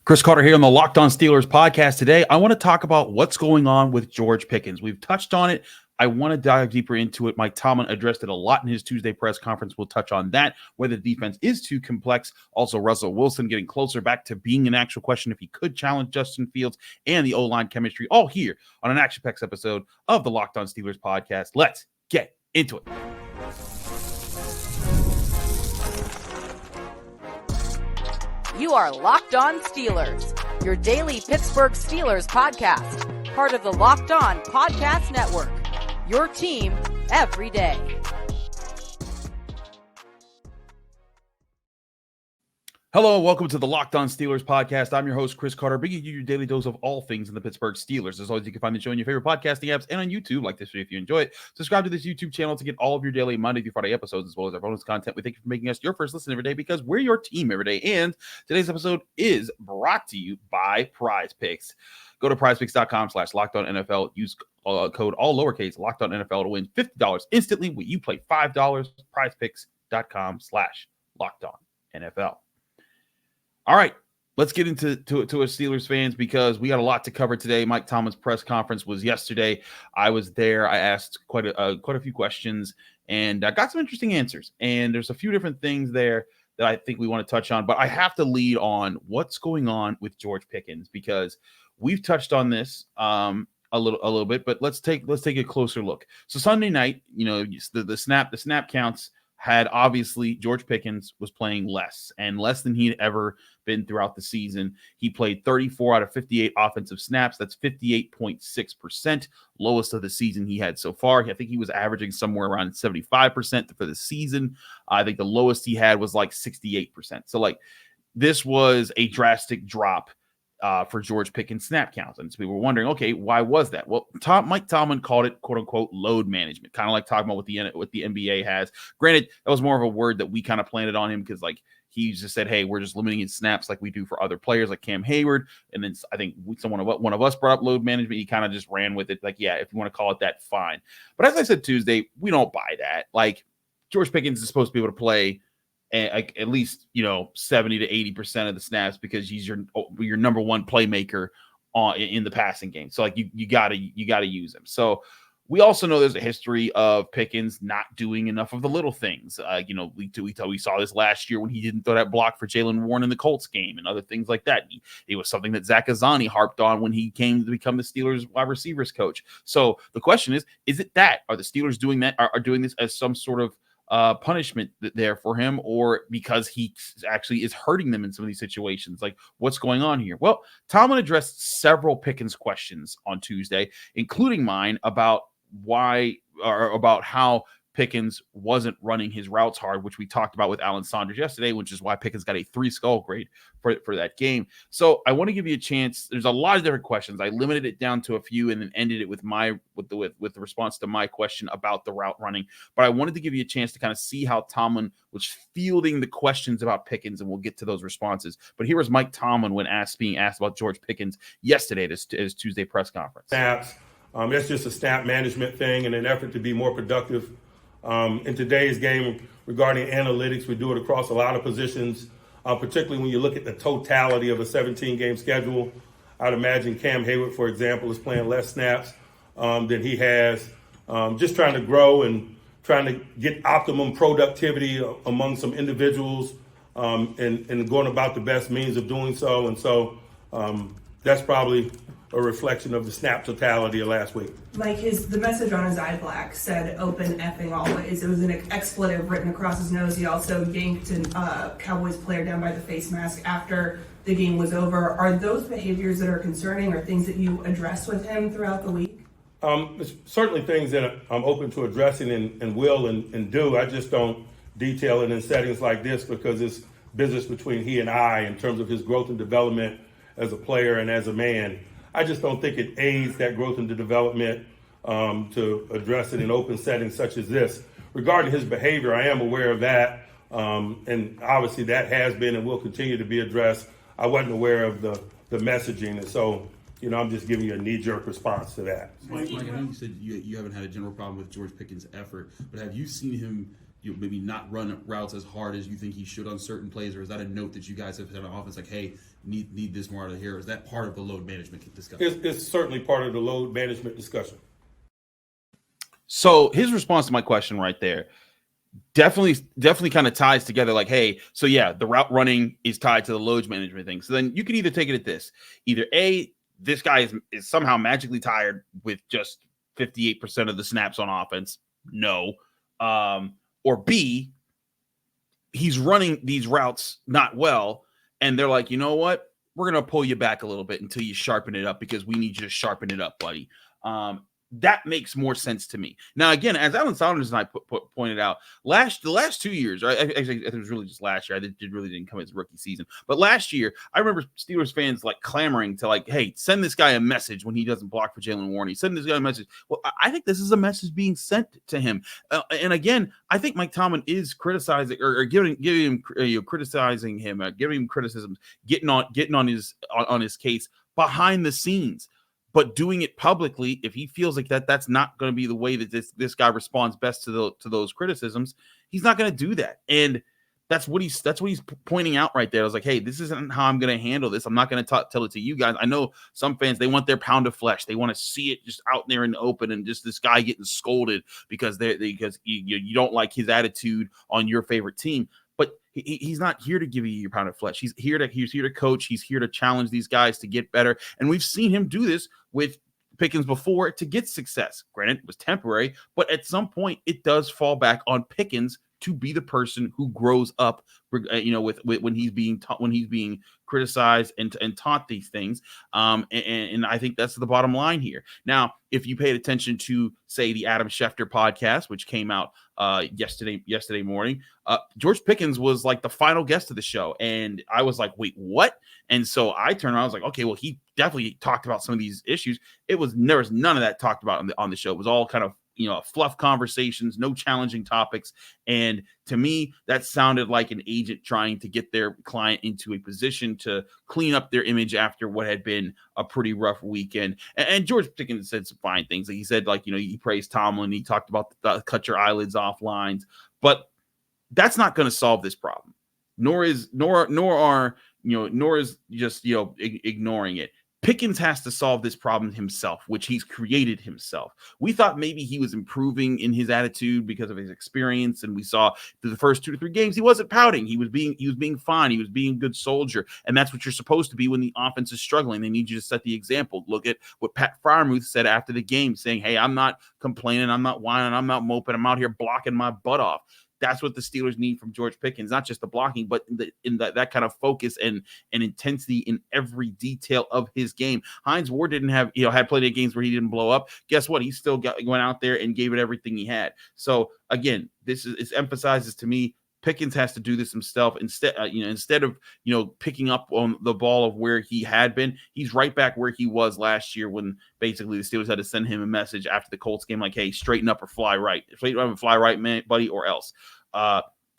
Chris Carter here on the Locked On Steelers podcast. Today, I want to talk about what's going on with George Pickens. We've touched on it. I want to dive deeper into it. Mike Tomlin addressed it a lot in his Tuesday press conference. We'll touch on that, whether the defense is too complex. Also, Russell Wilson getting closer back to being an actual question if he could challenge Justin Fields, and the O-line chemistry, all here on an action-packed episode of the Locked On Steelers podcast. Let's get into it. You are Locked On Steelers, your daily Pittsburgh Steelers podcast, part of the Locked On Podcast Network, your team every day. Hello, and welcome to the Locked On Steelers podcast. I'm your host, Chris Carter, bringing you your daily dose of all things in the Pittsburgh Steelers. As always, you can find the show in your favorite podcasting apps and on YouTube. Like this video if you enjoy it. Subscribe to this YouTube channel to get all of your daily Monday through Friday episodes, as well as our bonus content. We thank you for making us your first listen every day, because we're your team every day. And today's episode is brought to you by Prize Picks. Go to prizepicks.com/LockedOnNFL. Use code all lowercase LockedOnNFL to win $50 instantly when you play $5. prizepicks.com/LockedOnNFL. All right, let's get into us Steelers fans, because we got a lot to cover today. Mike Tomlin's press conference was yesterday. I was there. I asked quite a few questions, and I got some interesting answers. And there's a few different things there that I think we want to touch on. But I have to lead on what's going on with George Pickens, because we've touched on this a little bit. But let's take a closer look. So Sunday night, the snap counts had obviously George Pickens was playing less than he'd ever been throughout the season. He played 34 out of 58 offensive snaps. That's 58.6%, lowest of the season he had so far. I think he was averaging somewhere around 75% for the season. I think the lowest he had was like 68%. So this was a drastic drop for George Pickens' snap counts. And so we were wondering, okay, why was that? Well, Mike Tomlin called it, quote unquote, load management, kind of like talking about what the NBA has. Granted, that was more of a word that we kind of planted on him, because he just said, hey, we're just limiting his snaps like we do for other players like Cam Hayward. And then I think one of us brought up load management. He kind of just ran with it. Yeah, if you want to call it that, fine. But as I said Tuesday, we don't buy that. George Pickens is supposed to be able to play at least 70 to 80% of the snaps, because he's your number one playmaker in the passing game. So you gotta use him. So we also know there's a history of Pickens not doing enough of the little things. We saw this last year when he didn't throw that block for Jalen Warren in the Colts game and other things like that. It was something that Zach Azzani harped on when he came to become the Steelers wide receivers coach. So the question is it that? Are the Steelers doing that? Are doing this as some sort of punishment there for him, or because he actually is hurting them in some of these situations? What's going on here? Well, Tomlin addressed several Pickens questions on Tuesday, including mine about how Pickens wasn't running his routes hard, which we talked about with Alan Saunders yesterday, which is why Pickens got a 3 skull grade for that game. So I want to give you a chance. There's a lot of different questions. I limited it down to a few and then ended it with the response to my question about the route running. But I wanted to give you a chance to kind of see how Tomlin was fielding the questions about Pickens, and we'll get to those responses. But here was Mike Tomlin when being asked about George Pickens yesterday at his Tuesday press conference. Snaps. That's just a snap management thing in an effort to be more productive. In today's game, regarding analytics, we do it across a lot of positions, particularly when you look at the totality of a 17-game schedule. I'd imagine Cam Hayward, for example, is playing less snaps than he has, just trying to grow and trying to get optimum productivity among some individuals, and going about the best means of doing so. And so that's probably a reflection of the snap totality of last week. Mike, the message on his eye black said "open effing always." It was an expletive written across his nose. He also yanked a Cowboys player down by the face mask after the game was over. Are those behaviors that are concerning, or things that you addressed with him throughout the week? It's certainly things that I'm open to addressing and will and do. I just don't detail it in settings like this, because it's business between he and I in terms of his growth and development as a player and as a man. I just don't think it aids that growth and development to address it in open settings such as this. Regarding his behavior, I am aware of that, and obviously that has been and will continue to be addressed. I wasn't aware of the messaging, and so I'm just giving you a knee-jerk response to that. Mike, I know you said you haven't had a general problem with George Pickens' effort, but have you seen him maybe not run routes as hard as you think he should on certain plays, or is that a note that you guys have had on offense, like, hey, need this more out of here? Or is that part of the load management discussion? It's certainly part of the load management discussion. So his response to my question right there definitely kind of ties together, like, hey, so yeah, the route running is tied to the load management thing. So then you can either take it at this. Either A, this guy is somehow magically tired with just 58% of the snaps on offense. No. Or B, he's running these routes not well, and they're like, you know what? We're going to pull you back a little bit until you sharpen it up because we need you to sharpen it up, buddy. That makes more sense to me. Now, again, as Alan Saunders and I pointed out, the last 2 years, right? Actually, it was really just last year. Really didn't come as rookie season. But last year, I remember Steelers fans like clamoring to like, hey, send this guy a message when he doesn't block for Jalen Warren. Send this guy a message. Well, I think this is a message being sent to him. And again, I think Mike Tomlin is criticizing or giving him criticizing him, giving him criticisms, getting on his case behind the scenes. But doing it publicly, if he feels like that's not going to be the way that this guy responds best to those criticisms, he's not going to do that. And that's what he's pointing out right there. I was like, hey, this isn't how I'm going to handle this. I'm not going to tell it to you guys. I know some fans, they want their pound of flesh. They want to see it just out there in the open and just this guy getting scolded because you don't like his attitude on your favorite team. But he's not here to give you your pound of flesh. He's here to coach. He's here to challenge these guys to get better. And we've seen him do this with Pickens before to get success. Granted, it was temporary, but at some point it does fall back on Pickens to be the person who grows up, with when he's being criticized and taught these things. And I think that's the bottom line here. Now, if you paid attention to, say, the Adam Schefter podcast, which came out yesterday morning, George Pickens was like the final guest of the show. And I was like, wait, what? And so I turned around, I was like, okay, well, he definitely talked about some of these issues. There was none of that talked about on the show. It was all kind of, fluff conversations, no challenging topics. And to me, that sounded like an agent trying to get their client into a position to clean up their image after what had been a pretty rough weekend. And George Pickens said some fine things. Like he said, he praised Tomlin. He talked about the cut your eyelids off lines, but that's not going to solve this problem. Nor is just, ignoring it. Pickens has to solve this problem himself, which he's created himself. We thought maybe he was improving in his attitude because of his experience, and we saw through the first 2 to 3 games he wasn't pouting. He was being fine. He was being a good soldier, and that's what you're supposed to be when the offense is struggling. They need you to set the example. Look at what Pat Freiermuth said after the game, saying, "Hey, I'm not complaining. I'm not whining. I'm not moping. I'm out here blocking my butt off." That's what the Steelers need from George Pickens, not just the blocking, but in that kind of focus and intensity in every detail of his game. Hines Ward didn't have, had plenty of games where he didn't blow up. Guess what? He still went out there and gave it everything he had. So again, it emphasizes to me, Pickens has to do this himself instead of picking up on the ball of where he had been. He's right back where he was last year when basically the Steelers had to send him a message after the Colts game, like, hey, straighten up or fly right. Straighten up and fly right, man, buddy, or else.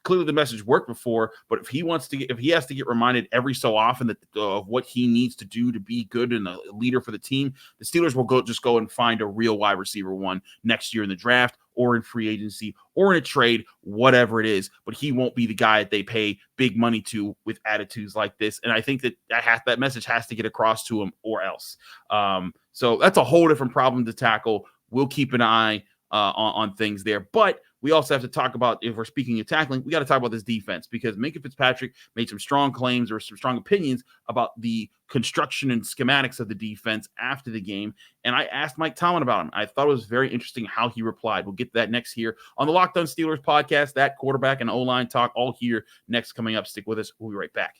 Clearly the message worked before, but if he has to get reminded every so often of what he needs to do to be good and a leader for the team, the Steelers will go and find a real wide receiver one next year in the draft or in free agency or in a trade, whatever it is. But he won't be the guy that they pay big money to with attitudes like this. And I think that message has to get across to him or else. So that's a whole different problem to tackle. We'll keep an eye on things there. But we also have to talk about, if we're speaking of tackling, we got to talk about this defense, because Minkah Fitzpatrick made some strong claims or some strong opinions about the construction and schematics of the defense after the game. And I asked Mike Tomlin about him. I thought it was very interesting how he replied. We'll get to that next here on the Locked On Steelers podcast. That quarterback and O-line talk all here next coming up. Stick with us. We'll be right back.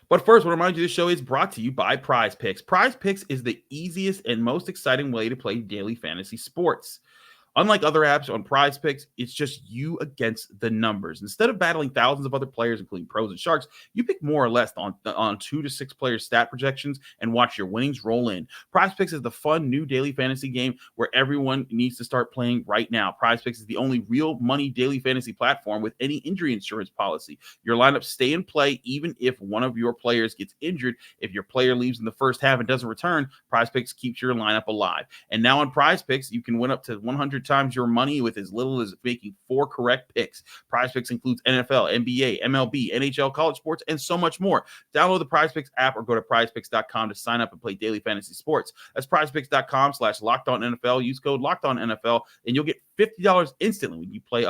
But first, I want to remind you this show is brought to you by Prize Picks. Prize Picks is the easiest and most exciting way to play daily fantasy sports. Unlike other apps on Prize Picks, it's just you against the numbers. Instead of battling thousands of other players, including pros and sharks, you pick more or less on 2 to 6 player stat projections and watch your winnings roll in. Prize Picks is the fun new daily fantasy game where everyone needs to start playing right now. Prize Picks is the only real money daily fantasy platform with any injury insurance policy. Your lineups stay in play even if one of your players gets injured. If your player leaves in the first half and doesn't return, Prize Picks keeps your lineup alive. And now on Prize Picks, you can win up to 100 times your money with as little as making 4 correct picks. Prize Picks includes NFL, NBA, MLB, NHL, college sports, and so much more. Download the Prize Picks app or go to prizepicks.com to sign up and play daily fantasy sports. That's prizepicks.com/LockedOnNFL. Use code LockedOnNFL, and you'll get $50 instantly when you play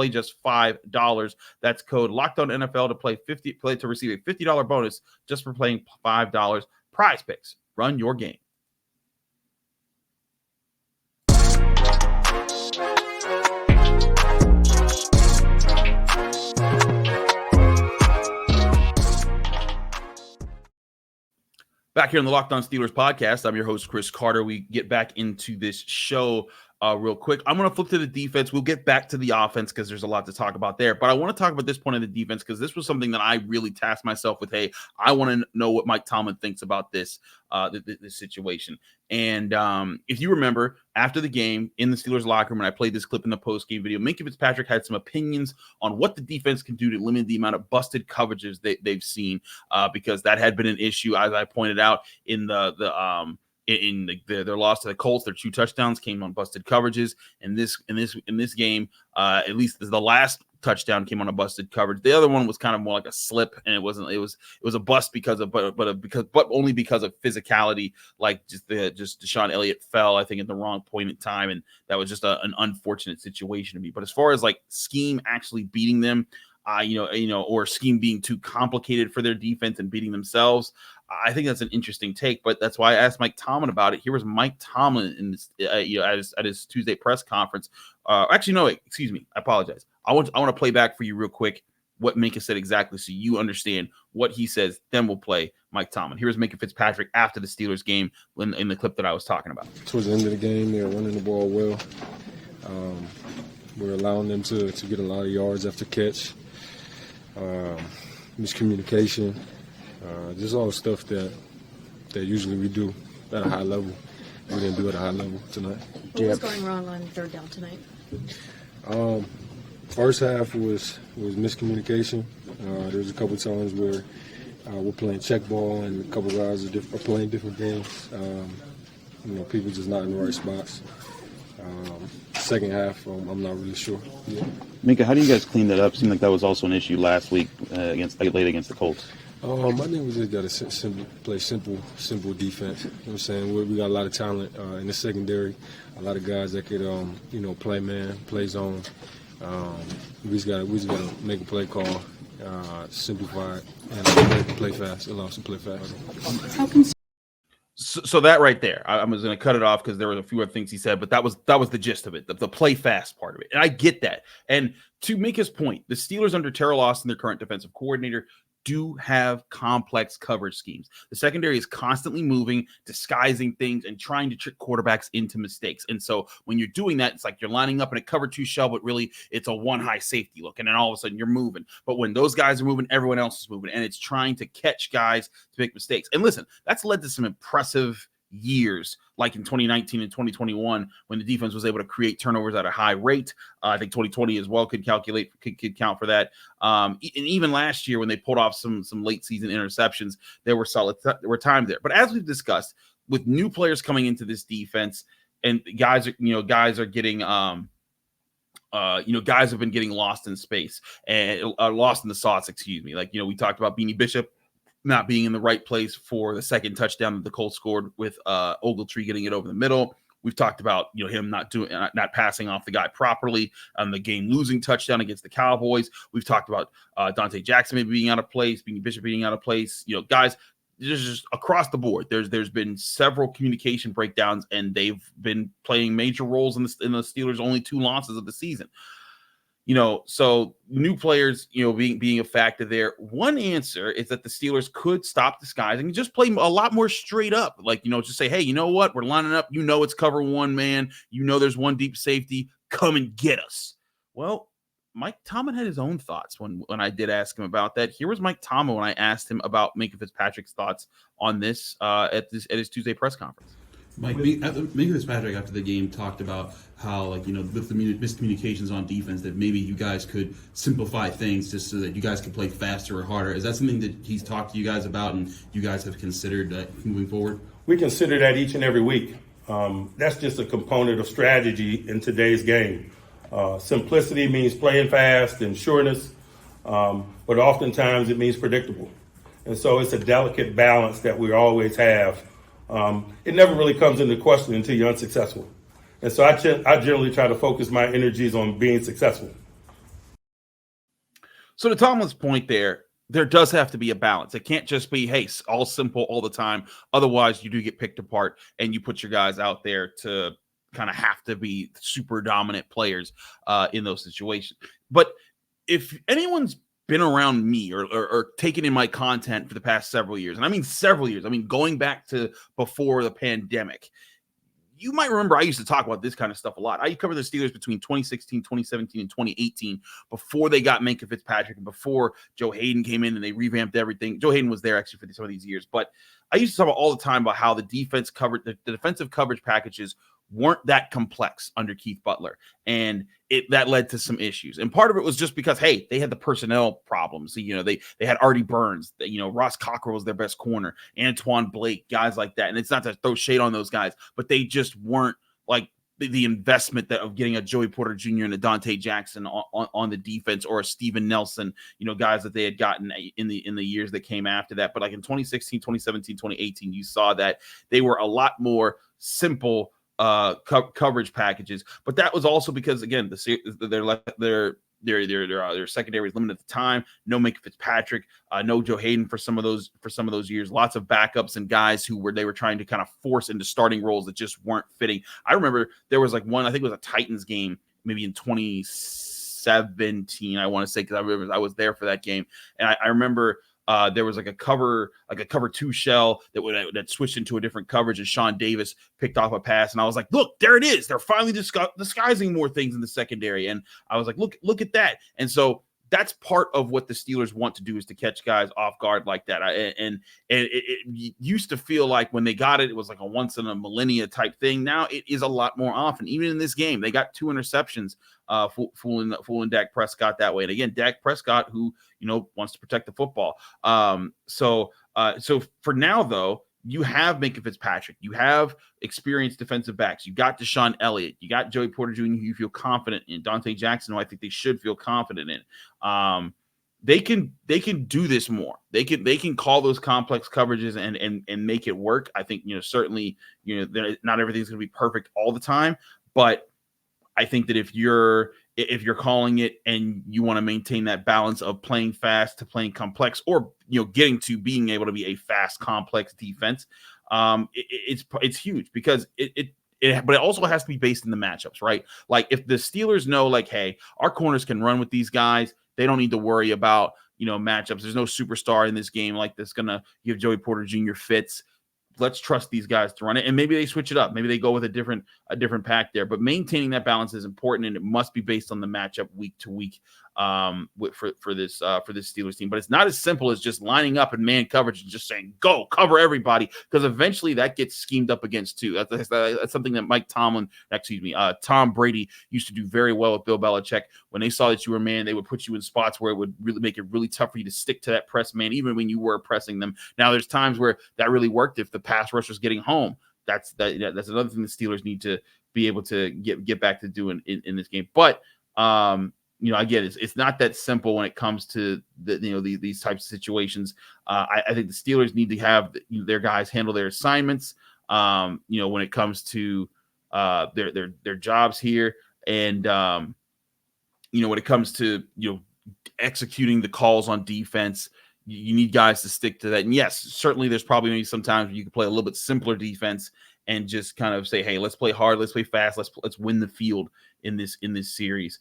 just $5. That's code LockedOnNFL to receive a $50 bonus just for playing $5. Prize Picks. Run your game. Back here on the Locked On Steelers podcast, I'm your host, Chris Carter. We get back into this show real quick. I'm going to flip to the defense. We'll get back to the offense because there's a lot to talk about there. But I want to talk about this point of the defense because this was something that I really tasked myself with. Hey, I want to know what Mike Tomlin thinks about this situation. And if you remember, after the game in the Steelers locker room, and I played this clip in the post-game video, Minkah Fitzpatrick had some opinions on what the defense can do to limit the amount of busted coverages they've seen because that had been an issue, as I pointed out, in their loss to the Colts. Their 2 touchdowns came on busted coverages. In this game, at least the last touchdown came on a busted coverage. The other one was kind of more like a slip, and it was a bust because only because of physicality. Like just Deshaun Elliott fell, I think, at the wrong point in time, and that was just an unfortunate situation to me. But as far as like scheme actually beating them, or scheme being too complicated for their defense and beating themselves, I think that's an interesting take. But that's why I asked Mike Tomlin about it. Here was Mike Tomlin in this, at his Tuesday press conference. Actually, no, wait, excuse me. I apologize. I want to play back for you real quick what Minkah said exactly so you understand what he says. Then we'll play Mike Tomlin. Here's Minkah Fitzpatrick after the Steelers game in the clip that I was talking about. Towards the end of the game, they were running the ball well. We're allowing them to get a lot of yards after catch. Miscommunication, just all the stuff that usually we do at a high level. We didn't do it at a high level tonight. What was going wrong on third down tonight? First half was miscommunication. There was a couple times where we're playing check ball and a couple guys are playing different games. People just not in the right spots. Second half, I'm not really sure. Yeah. Minkah, how do you guys clean that up? Seemed like that was also an issue last week late against the Colts. I think we just got to play simple defense. You know what I'm saying? We got a lot of talent in the secondary, a lot of guys that could, play man, play zone. We just got to make a play call, simplify it, and play fast, allow us to play fast. So that right there, I was going to cut it off because there were a few other things he said, but that was the gist of it, the play fast part of it. And I get that. And to make his point, the Steelers under Terrell Austin, their current defensive coordinator, do have complex coverage schemes. The secondary is constantly moving, disguising things, and trying to trick quarterbacks into mistakes. And so when you're doing that, it's like you're lining up in a cover 2 shell, but really it's a 1 high safety look. And then all of a sudden you're moving. But when those guys are moving, everyone else is moving. And it's trying to catch guys to make mistakes. And listen, that's led to some impressive years, like in 2019 and 2021, when the defense was able to create turnovers at a high rate. I think 2020 as well could count for that. And even last year when they pulled off some late season interceptions, there were times there. But as we've discussed, with new players coming into this defense, and guys are getting guys have been getting lost in space and lost in the sauce. Excuse me. Like we talked about Beanie Bishop not being in the right place for the second touchdown that the Colts scored with Ogletree getting it over the middle. We've talked about him not passing off the guy properly on the game-losing touchdown against the Cowboys. We've talked about Dante Jackson maybe being out of place, Beanie Bishop being out of place. Guys, just across the board, there's been several communication breakdowns, and they've been playing major roles in the Steelers' only 2 losses of the season. So new players, being a factor there. One answer is that the Steelers could stop disguising and just play a lot more straight up. Like, just say, hey, you know what? We're lining up. It's cover one man. There's one deep safety. Come and get us. Well, Mike Tomlin had his own thoughts when I did ask him about that. Here was Mike Tomlin when I asked him about Minkah Fitzpatrick's thoughts on this at his Tuesday press conference. Mike, Minkah Fitzpatrick after the game talked about how, with the miscommunications on defense, that maybe you guys could simplify things just so that you guys could play faster or harder. Is that something that he's talked to you guys about and you guys have considered moving forward? We consider that each and every week. That's just a component of strategy in today's game. Simplicity means playing fast and sureness, but oftentimes it means predictable. And so it's a delicate balance that we always have. It never really comes into question until you're unsuccessful. And so I generally try to focus my energies on being successful. So to Tomlin's point there does have to be a balance. It can't just be, hey, all simple all the time. Otherwise, you do get picked apart and you put your guys out there to kind of have to be super dominant players in those situations. But if anyone's been around me or taken in my content for the past several years, and I mean several years, going back to before the pandemic, you might remember I used to talk about this kind of stuff a lot. I covered the Steelers between 2016, 2017, and 2018 before they got Minkah Fitzpatrick and before Joe Hayden came in and they revamped everything. Joe Hayden was there actually for some of these years, but I used to talk about all the time about how the the defensive coverage packages weren't that complex under Keith Butler, and that led to some issues. And part of it was just because, hey, they had the personnel problems. They had Artie Burns, Ross Cockrell was their best corner, Antoine Blake, guys like that. And it's not to throw shade on those guys, but they just weren't like the investment of getting a Joey Porter Jr. and a Dante Jackson on the defense, or a Steven Nelson, guys that they had gotten in the years that came after that. But like in 2016, 2017, 2018, you saw that they were a lot more simple coverage packages, but that was also because, again, their secondary was limited at the time. No Minkah Fitzpatrick, no Joe Hayden for some of those years. Lots of backups and guys they were trying to kind of force into starting roles that just weren't fitting. I remember there was like one, I think it was a Titans game, maybe in 2017, I want to say, because I remember I was there for that game, and I remember there was like a cover 2 shell that switched into a different coverage, and Sean Davis picked off a pass, and I was like, look, there it is. They're finally disguising more things in the secondary. And I was like, look at that. And so that's part of what the Steelers want to do, is to catch guys off guard like that. And it used to feel like when they got it, it was like a once in a millennia type thing. Now it is a lot more often. Even in this game, they got 2 interceptions, fooling Dak Prescott that way. And again, Dak Prescott, who wants to protect the football. So for now, though, you have Minkah Fitzpatrick, you have experienced defensive backs, you got Deshaun Elliott, you got Joey Porter Jr., who you feel confident in, Dante Jackson, who I think they should feel confident in. They can do this more. They can call those complex coverages and make it work. I think certainly not everything's going to be perfect all the time, but I think that if you're calling it and you want to maintain that balance of playing fast to playing complex, or getting to being able to be a fast, complex defense, it's huge, because but it also has to be based in the matchups, right? Like if the Steelers know, like, hey, our corners can run with these guys, they don't need to worry about matchups. There's no superstar in this game like that's gonna give Joey Porter Jr. fits. Let's trust these guys to run it, and maybe they switch it up. Maybe they go with a different pack there. But maintaining that balance is important, and it must be based on the matchup week to week for this Steelers team. But it's not as simple as just lining up in man coverage and just saying go cover everybody, because eventually that gets schemed up against too. That's something that Tom Brady used to do very well with Bill Belichick. When they saw that you were man, they would put you in spots where it would really make it really tough for you to stick to that press man, even when you were pressing them. Now there's times where that really worked if the pass rush was getting home. That's another thing the Steelers need to be able to get back to doing in this game. But again, it's not that simple when it comes to these types of situations. I think the Steelers need to have their guys handle their assignments. When it comes to their jobs here, and when it comes to executing the calls on defense, you need guys to stick to that. And yes, certainly there's probably maybe sometimes you can play a little bit simpler defense and just kind of say, hey, let's play hard, let's play fast, let's win the field in this series.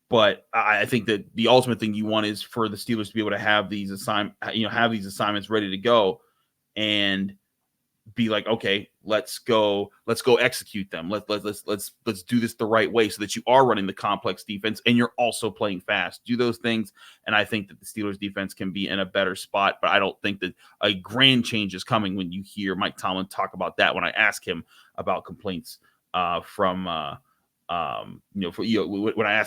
But I think that the ultimate thing you want is for the Steelers to be able to have these assignments ready to go and be like, okay, let's go execute them. Let's do this the right way so that you are running the complex defense and you're also playing fast. Do those things, and I think that the Steelers defense can be in a better spot. But I don't think that a grand change is coming when you hear Mike Tomlin talk about that. When I ask him about complaints when I ask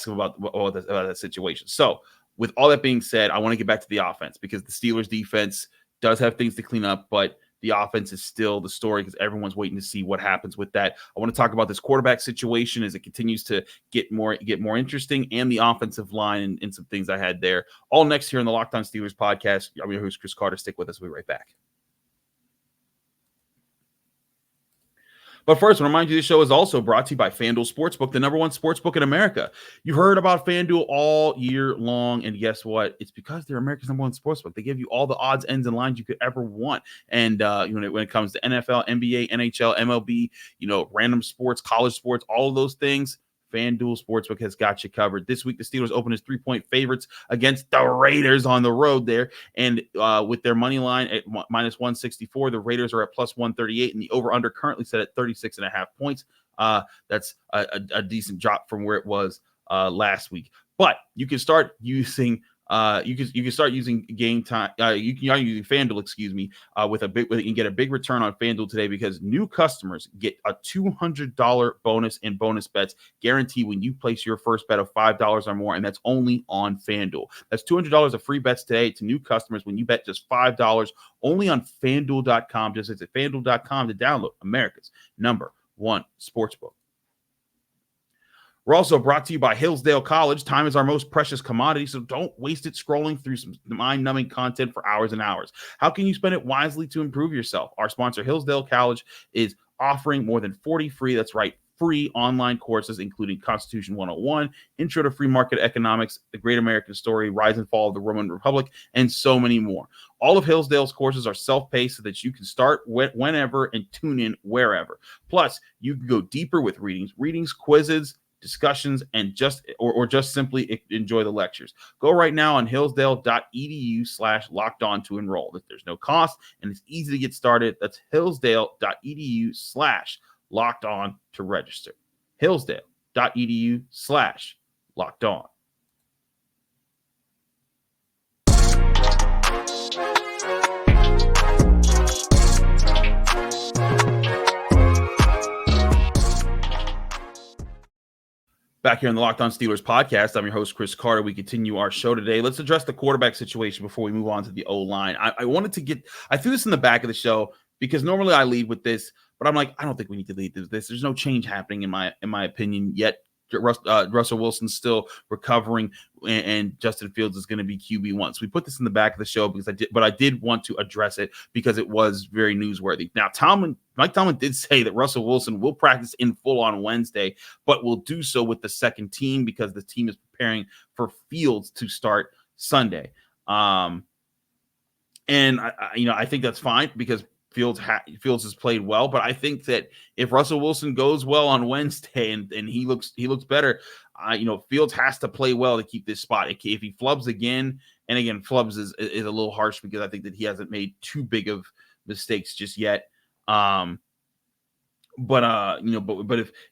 him about that situation. So with all that being said, I want to get back to the offense because the Steelers defense does have things to clean up, but the offense is still the story because everyone's waiting to see what happens with that. I want to talk about this quarterback situation as it continues to get more interesting, and the offensive line and some things I had there. All next here on the Locked On Steelers podcast. I'm your host, Chris Carter. Stick with us. We'll be right back. But first, I want to remind you this show is also brought to you by FanDuel Sportsbook, the #1 sportsbook in America. You heard about FanDuel all year long, and guess what? It's because they're America's #1 sportsbook. They give you all the odds, ends, and lines you could ever want. And when it comes to NFL, NBA, NHL, MLB, random sports, college sports, all of those things, FanDuel Sportsbook has got you covered. This week, the Steelers open as 3-point favorites against the Raiders on the road there. And with their money line at minus 164, the Raiders are at plus 138, and the over-under currently set at 36.5 points. That's a decent drop from where it was last week. But you can start using you can start using game time. You can use FanDuel, with you can get a big return on FanDuel today because new customers get a $200 bonus in bonus bets guaranteed when you place your first bet of $5 or more, and that's only on FanDuel. That's $200 of free bets today to new customers when you bet just $5 only on FanDuel.com. Just visit FanDuel.com to download America's #1 sportsbook. We're also brought to you by Hillsdale College. Time is our most precious commodity, so don't waste it scrolling through some mind-numbing content for hours and hours. How can you spend it wisely to improve yourself? Our sponsor, Hillsdale College, is offering more than 40 free online courses, including Constitution 101, Intro to Free Market Economics, The Great American Story, Rise and Fall of the Roman Republic, and so many more. All of Hillsdale's courses are self-paced so that you can start whenever and tune in wherever. Plus, you can go deeper with readings, quizzes, discussions, and just simply enjoy the lectures. Go right now on hillsdale.edu/lockedon to enroll. There's no cost and it's easy to get started. That's hillsdale.edu/lockedon to register. hillsdale.edu/lockedon. Back here on the Locked On Steelers podcast, I'm your host, Chris Carter. We continue our show today. Let's address the quarterback situation before we move on to the O-line. I threw this in the back of the show because normally I lead with this, but I'm like, I don't think we need to lead with this. There's no change happening in my opinion yet. Russell Wilson's still recovering, and Justin Fields is going to be QB1. So we put this in the back of the show because I did want to address it because it was very newsworthy. Now, Mike Tomlin did say that Russell Wilson will practice in full on Wednesday, but will do so with the second team because the team is preparing for Fields to start Sunday. And I think that's fine because Fields has played well, but I think that if Russell Wilson goes well on Wednesday and he looks better, Fields has to play well to keep this spot. If he flubs again, and again, flubs is a little harsh because I think that he hasn't made too big of mistakes just yet. But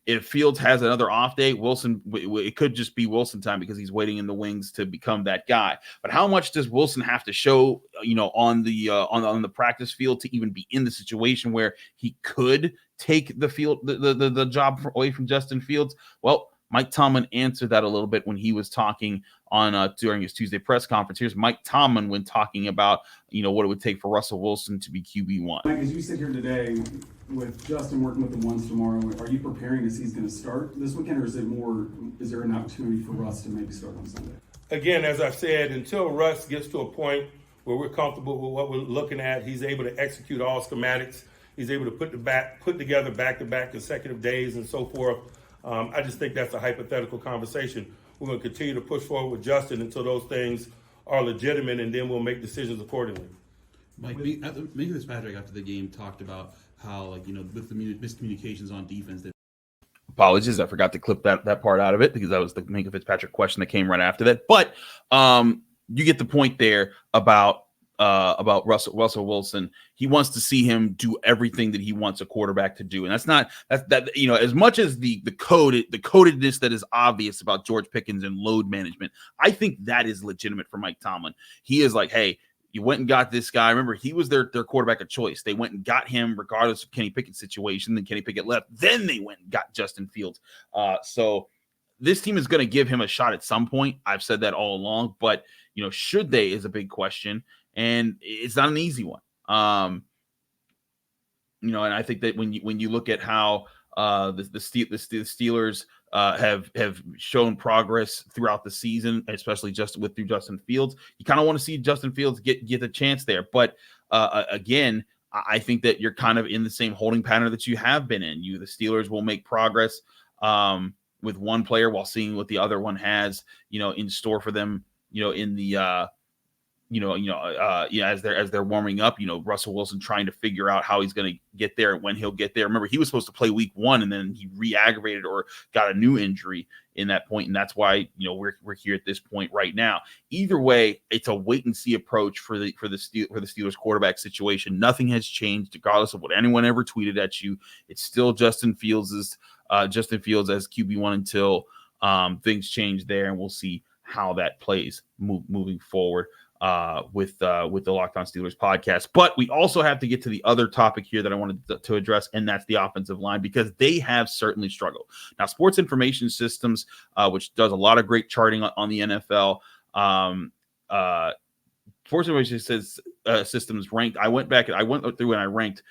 if Fields has another off day, Wilson, it could just be Wilson time because he's waiting in the wings to become that guy. But how much does Wilson have to show, on the practice field to even be in the situation where he could take the job away from Justin Fields? Well, Mike Tomlin answered that a little bit when he was talking on during his Tuesday press conference. Here's Mike Tomlin when talking about what it would take for Russell Wilson to be QB1. Mike, as you sit here today with Justin working with the ones tomorrow, are you preparing to see he's going to start this weekend, or is there an opportunity for Russ to maybe start on Sunday? Again, as I've said, until Russ gets to a point where we're comfortable with what we're looking at, he's able to execute all schematics. He's able to put together back-to-back consecutive days and so forth. I just think that's a hypothetical conversation. We're going to continue to push forward with Justin until those things are legitimate, and then we'll make decisions accordingly. Mike, Minkah Fitzpatrick after the game talked about how, with the miscommunications on defense, that Apologies, I forgot to clip that part out of it because that was the Minkah Fitzpatrick question that came right after that. But you get the point there about Russell Wilson. He wants to see him do everything that he wants a quarterback to do, and that's as much as the codedness that is obvious about George Pickens and load management. I think that is legitimate for Mike Tomlin. He is like, hey, you went and got this guy. Remember, he was their quarterback of choice. They went and got him regardless of Kenny Pickett's situation. Then Kenny Pickett left. Then they went and got Justin Fields. So this team is going to give him a shot at some point. I've said that all along, but should they is a big question, and it's not an easy one. And I think that when you look at how the Steelers have shown progress throughout the season, especially through Justin Fields, you kind of want to see Justin Fields get the chance there. But again, I think that you're kind of in the same holding pattern that you have been in. The Steelers will make progress with one player while seeing what the other one has, in store for them, in the as they're warming up, Russell Wilson trying to figure out how he's going to get there and when he'll get there. Remember, he was supposed to play week 1 and then he re-aggravated or got a new injury in that point, and that's why we're here at this point right now. Either way, it's a wait and see approach for the Steelers quarterback situation. Nothing has changed, regardless of what anyone ever tweeted at you. It's still Justin Fields as QB1 until things change there, and we'll see how that plays moving forward with the Locked On Steelers podcast. But we also have to get to the other topic here that I wanted to address, and that's the offensive line, because they have certainly struggled. Now, Sports Information Systems, which does a lot of great charting on the NFL, Sports Information Systems ranked. I went through and I ranked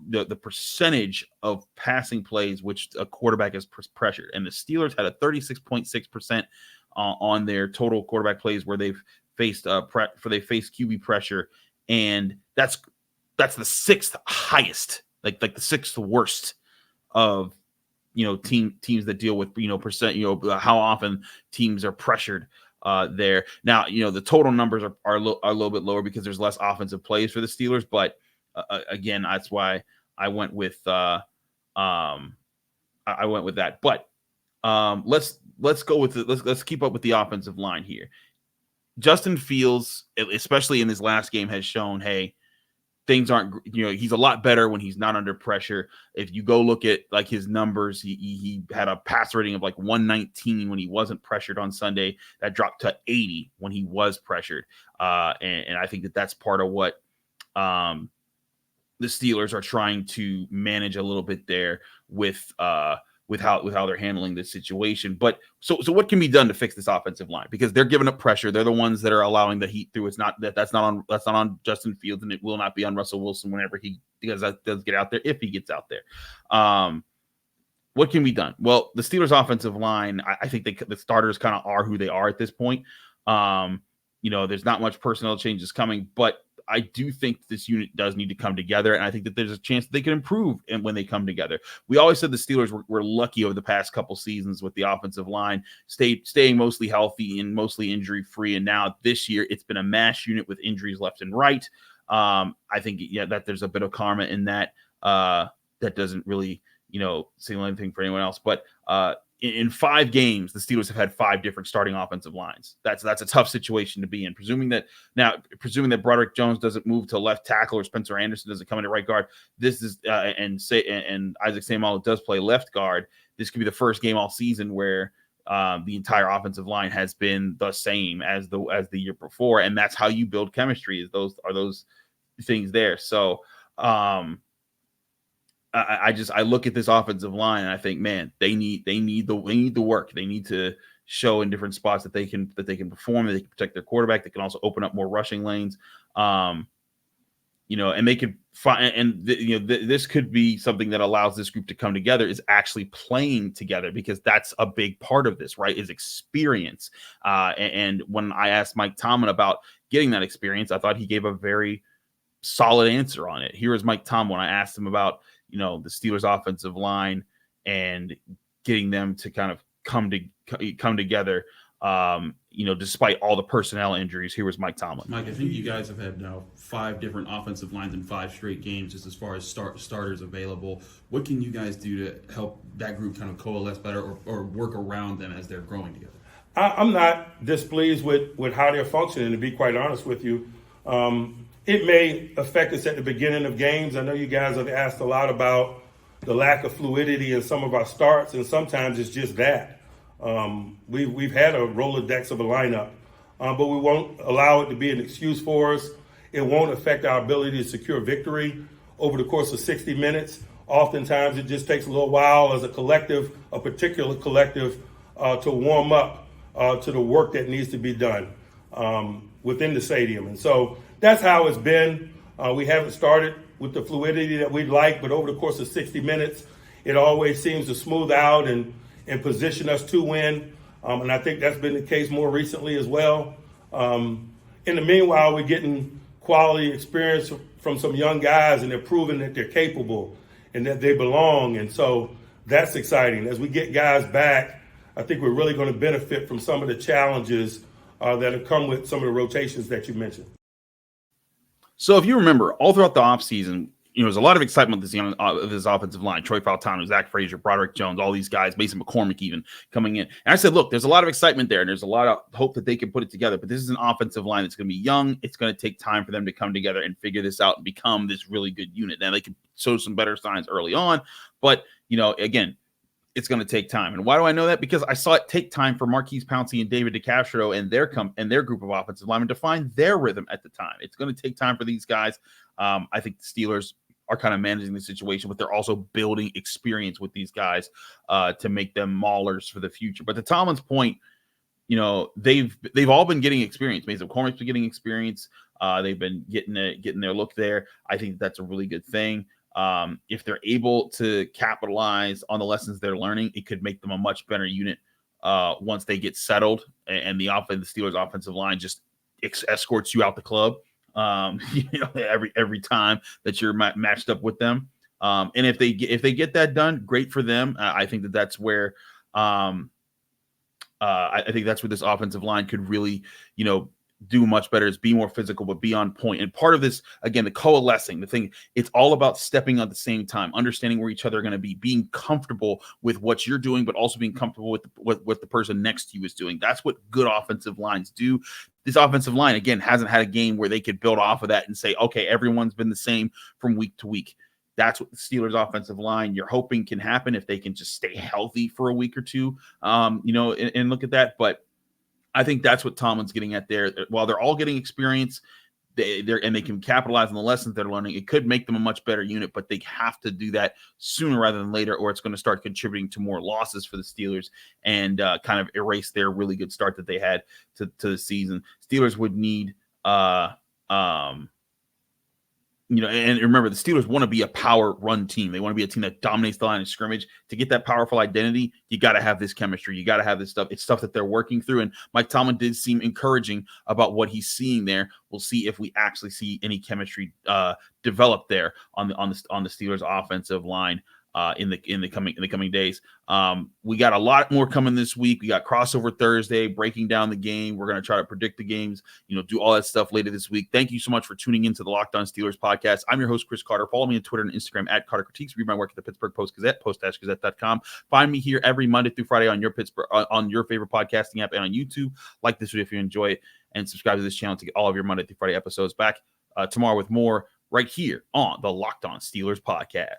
the percentage of passing plays which a quarterback is pressured, and the Steelers had a 36.6% on their total quarterback plays where they've faced QB pressure, and that's the 6th highest, like the 6th worst of teams that deal with percent, how often teams are pressured there. Now the total numbers are a little bit lower because there's less offensive plays for the Steelers, but again, that's why I went with that. But let's go with let's keep up with the offensive line here. Justin Fields, especially in his last game, has shown, hey, things aren't, he's a lot better when he's not under pressure. If you go look at like his numbers, he had a pass rating of like 119 when he wasn't pressured on Sunday. That dropped to 80 when he was pressured. And I think that that's part of what the Steelers are trying to manage a little bit there with how they're handling this situation. But so what can be done to fix this offensive line? Because they're giving up pressure. They're the ones that are allowing the heat through. It's not that's not on Justin Fields, and it will not be on Russell Wilson whenever he does get out there, if he gets out there. What can be done? Well, the Steelers offensive line, I think the starters kind of are who they are at this point. There's not much personnel changes coming, but I do think this unit does need to come together, and I think that there's a chance that they can improve when they come together. We always said the Steelers were lucky over the past couple seasons with the offensive line, staying mostly healthy and mostly injury-free, and now this year it's been a mash unit with injuries left and right. I think, that there's a bit of karma in that. That doesn't really, signal anything for anyone else, but in 5 games, the Steelers have had 5 different starting offensive lines. That's a tough situation to be in. Presuming that Broderick Jones doesn't move to left tackle or Spencer Anderson doesn't come into right guard, this is and Isaac Seumalo does play left guard. This could be the first game all season where the entire offensive line has been the same as the year before, and that's how you build chemistry. Those things there. So. I look at this offensive line and I think, man, they need the work. They need to show in different spots that they can perform, that they can protect their quarterback. They can also open up more rushing lanes. And they could find, and this could be something that allows this group to come together, is actually playing together, because that's a big part of this, right? Is experience. And when I asked Mike Tomlin about getting that experience, I thought he gave a very solid answer on it. Here is Mike Tomlin when I asked him about, the Steelers offensive line and getting them to kind of come together. Despite all the personnel injuries. Here was Mike Tomlin. Mike, I think you guys have had now 5 different offensive lines in 5 straight games, just as far as starters available. What can you guys do to help that group kind of coalesce better or work around them as they're growing together? I'm not displeased with how they're functioning, to be quite honest with you. It may affect us at the beginning of games. I know you guys have asked a lot about the lack of fluidity in some of our starts, and sometimes it's just that. We've had a Rolodex of a lineup, but we won't allow it to be an excuse for us. It won't affect our ability to secure victory over the course of 60 minutes. Oftentimes, it just takes a little while as a collective, a particular collective, to warm up to the work that needs to be done within the stadium. And so that's how it's been. We haven't started with the fluidity that we'd like, but over the course of 60 minutes, it always seems to smooth out and position us to win. And I think that's been the case more recently as well. In the meanwhile, we're getting quality experience from some young guys, and they're proving that they're capable and that they belong. And so that's exciting. As we get guys back, I think we're really going to benefit from some of the challenges that have come with some of the rotations that you mentioned. So if you remember, all throughout the offseason, there's a lot of excitement with this offensive line. Troy Fautano, Zach Frazier, Broderick Jones, all these guys, Mason McCormick even coming in. And I said, look, there's a lot of excitement there, and there's a lot of hope that they can put it together. But this is an offensive line that's going to be young. It's going to take time for them to come together and figure this out and become this really good unit. Now, they can show some better signs early on, but, again, it's going to take time. And why do I know that? Because I saw it take time for Marquise Pouncey and David DeCastro and their group of offensive linemen to find their rhythm at the time. It's going to take time for these guys. I think the Steelers are kind of managing the situation, but they're also building experience with these guys to make them maulers for the future. But to Tomlin's point, they've all been getting experience. Mason McCormick's been getting experience. They've been getting their look there. I think that's a really good thing. If they're able to capitalize on the lessons they're learning, it could make them a much better unit once they get settled and the Steelers offensive line just escorts you out the club. Every time that you're matched up with them. And if they get that done, great for them. I think that's where I think that's where this offensive line could really, do much better, is be more physical, but be on point. And part of this, again, the coalescing, the thing, it's all about stepping at the same time, understanding where each other are going to be, being comfortable with what you're doing, but also being comfortable with what the person next to you is doing. That's what good offensive lines do. This offensive line, again, hasn't had a game where they could build off of that and say, okay, everyone's been the same from week to week. That's what the Steelers offensive line you're hoping can happen if they can just stay healthy for a week or two, and look at that. But I think that's what Tomlin's getting at there. While they're all getting experience, they can capitalize on the lessons they're learning, it could make them a much better unit, but they have to do that sooner rather than later, or it's going to start contributing to more losses for the Steelers and kind of erase their really good start that they had to the season. Steelers would need and remember, the Steelers want to be a power run team. They want to be a team that dominates the line of scrimmage. To get that powerful identity, you got to have this chemistry. You got to have this stuff. It's stuff that they're working through. And Mike Tomlin did seem encouraging about what he's seeing there. We'll see if we actually see any chemistry develop there on the Steelers offensive line in the coming days. We got a lot more coming this week. We got crossover Thursday, breaking down the game. We're going to try to predict the games, do all that stuff later this week. Thank you so much for tuning into the Locked On Steelers podcast. I'm your host, Chris Carter. Follow me on Twitter and Instagram at Carter Critiques. Read my work at the Pittsburgh Post-Gazette, post-gazette.com. Find me here every Monday through Friday on your favorite podcasting app and on YouTube. Like this video if you enjoy it, and subscribe to this channel to get all of your Monday through Friday episodes. Back tomorrow with more right here on the Locked On Steelers podcast.